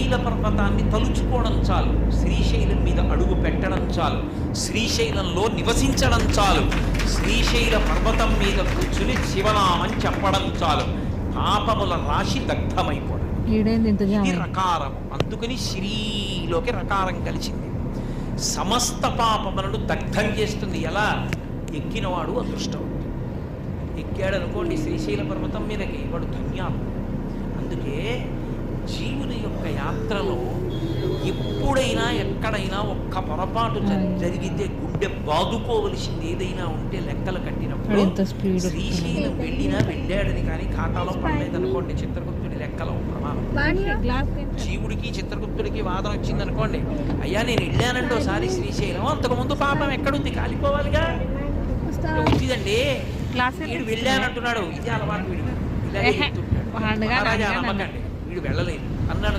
శ్రీశైల పర్వతాన్ని తలుచుకోవడం చాలు, శ్రీశైలం మీద అడుగు పెట్టడం చాలు, శ్రీశైలంలో నివసించడం చాలు, శ్రీశైల పర్వతం మీద కూర్చుని శివనామం చెప్పడం చాలు, పాపముల రాశి దగ్ధమైపోవడం. ఇది రకారము. అందుకని శ్రీలోకి రకారం కలిసింది. సమస్త పాపములను దగ్ధం చేస్తుంది. ఎలా? ఎక్కినవాడు అదృష్టవంతుడు. ఎక్కాడనుకోండి శ్రీశైల పర్వతం మీదకి, వాడు ధన్యాత్ముడు. అందుకే జీవుని యొక్క యాత్రలో ఎప్పుడైనా ఎక్కడైనా ఒక్క పొరపాటు జరిగితే గుండె బాదుకోవలసింది ఏదైనా ఉంటే లెక్కలు కట్టినప్పుడు శ్రీశైలం వెళ్ళాడని కానీ ఖాతాలో పడలేదనుకోండి, చిత్రగుప్తుడి లెక్కలో ప్రమాదం. జీవుడికి చిత్రగుప్తుడికి వాదన వచ్చిందనుకోండి, అయ్యా నేను వెళ్ళానండి ఒకసారి శ్రీశైలం, అంతకుముందు పాపం ఎక్కడుంది, కాలిపోవాలిగా, వచ్చిందండి వీడు వెళ్ళానంటున్నాడు, ఇదే అలవాటు, వీడు ఇలాగే చెప్తుంటాడు, మహారాజా నమ్మకండి వీడు వెళ్ళలేదు అన్నాడు.